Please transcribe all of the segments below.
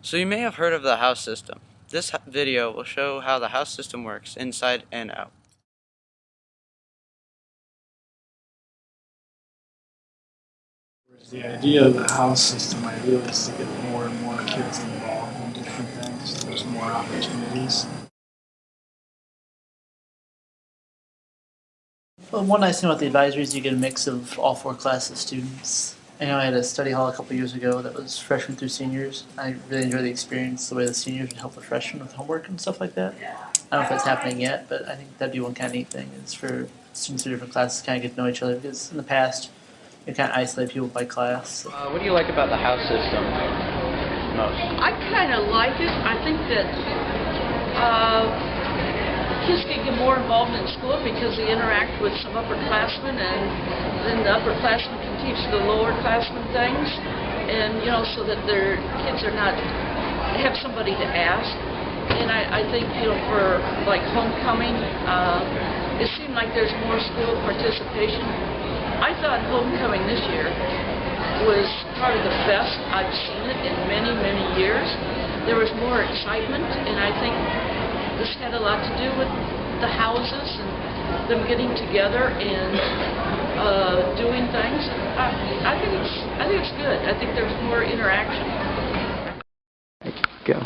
So you may have heard of the house system. This video will show how the house system works inside and out. The idea of the house system ideally is to get more and more kids involved in different things. There's more opportunities. Well, one nice thing about the advisory is you get a mix of all four classes of students. I know I had a study hall a couple years ago that was freshmen through seniors. I really enjoyed the experience, the way the seniors would help the freshmen with homework and stuff like that. I don't know if that's happening yet, but I think that'd be one kind of neat thing is for students of different classes to kind of get to know each other, because in the past you kind of isolate people by class. What do you like about the house system most? I kind of like it. I think that kids can get more involved in school because they interact with some upperclassmen, and then the upperclassmen can teach the lowerclassmen things, and so that their kids are not have somebody to ask. And I think for like homecoming, it seemed like there's more school participation. I thought homecoming this year was probably the best I've seen it in many, many years. There was more excitement, and I think this had a lot to do with the houses and them getting together and doing things. I think it's good. I think there's more interaction. Go.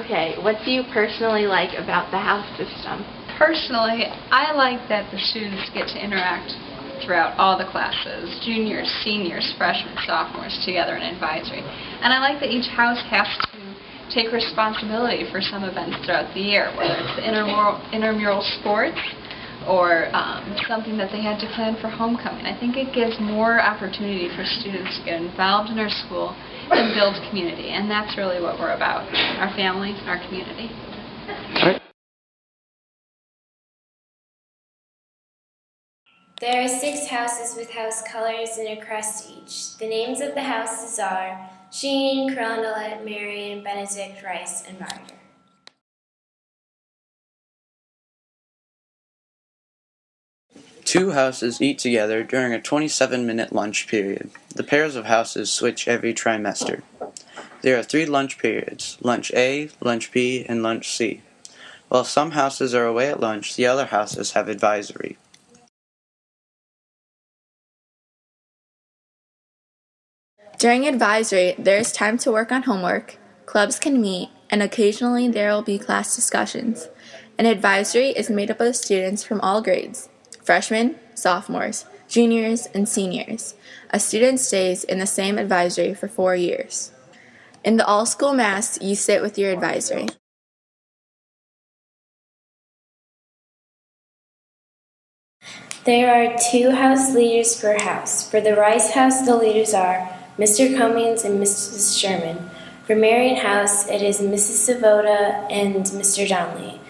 Okay, what do you personally like about the house system? Personally, I like that the students get to interact throughout all the classes, juniors, seniors, freshmen, sophomores, together in advisory. And I like that each house has to take responsibility for some events throughout the year, whether it's the intramural sports or something that they had to plan for homecoming. I think it gives more opportunity for students to get involved in our school and build community, and that's really what we're about, our family, our community. There are 6 houses with house colors and a crest each. The names of the houses are Sheen, Carondelet, Marion, Benedict, Rice, and Martyr. Two houses eat together during a 27-minute lunch period. The pairs of houses switch every trimester. There are 3 lunch periods, lunch A, lunch B, and lunch C. While some houses are away at lunch, the other houses have advisory. During advisory, there is time to work on homework, clubs can meet, and occasionally there will be class discussions. An advisory is made up of students from all grades, freshmen, sophomores, juniors, and seniors. A student stays in the same advisory for 4 years. In the all-school mass, you sit with your advisory. There are 2 house leaders per house. For the Rice House, the leaders are Mr. Cummings and Mrs. Sherman. For Marion House, it is Mrs. Savoda and Mr. Donnelly.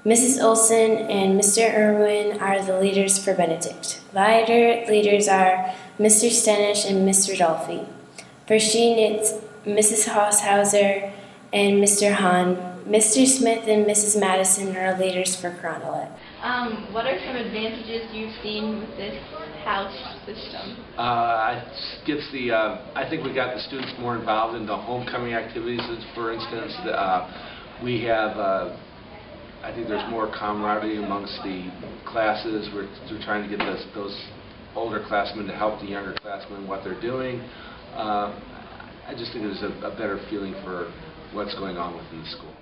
Mrs. Olson and Mr. Irwin are the leaders for Benedict. Viator leaders are Mr. Stenish and Mr. Dolphy. For Sheen, it's Mrs. Haushauser and Mr. Hahn. Mr. Smith and Mrs. Madison are leaders for Carondelet. What are some advantages you've seen with this house system? It gives I think we got the students more involved in the homecoming activities. For instance, we have, I think there's more camaraderie amongst the classes. We're trying to get those older classmen to help the younger classmen what they're doing. I just think there's a better feeling for what's going on within the school.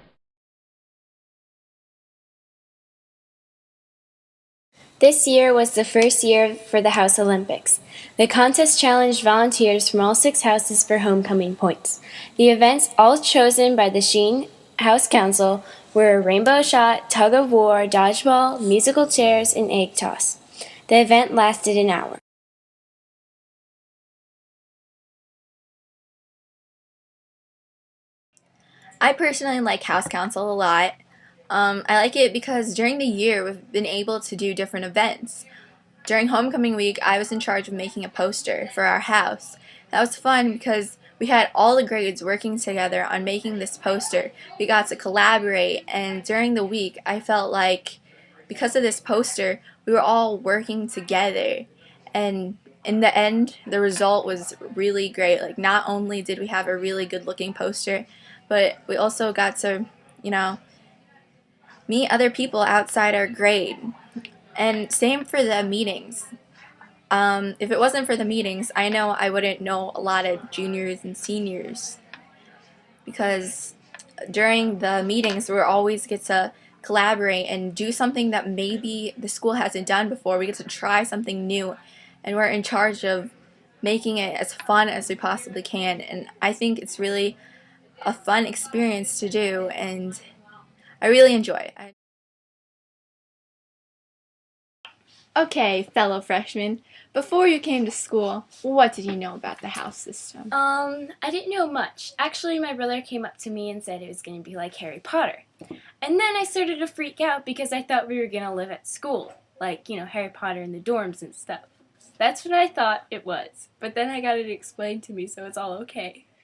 This year was the first year for the House Olympics. The contest challenged volunteers from all 6 houses for homecoming points. The events, all chosen by the Sheen House Council, were rainbow shot, tug of war, dodgeball, musical chairs, and egg toss. The event lasted an hour. I personally like House Council a lot. I like it because during the year we've been able to do different events. During homecoming week, I was in charge of making a poster for our house. That was fun because we had all the grades working together on making this poster. We got to collaborate, and during the week I felt like because of this poster we were all working together, and in the end the result was really great. Like, not only did we have a really good looking poster, but we also got to, you know, meet other people outside our grade. And same for the meetings. If it wasn't for the meetings, I know I wouldn't know a lot of juniors and seniors, because during the meetings we always get to collaborate and do something that maybe the school hasn't done before. We get to try something new, and we're in charge of making it as fun as we possibly can. And I think it's really a fun experience to do, and I really enjoy it. Okay, fellow freshmen, before you came to school, what did you know about the house system? I didn't know much. Actually, my brother came up to me and said it was going to be like Harry Potter. And then I started to freak out because I thought we were going to live at school, like, you know, Harry Potter in the dorms and stuff. That's what I thought it was. But then I got it explained to me, so it's all okay.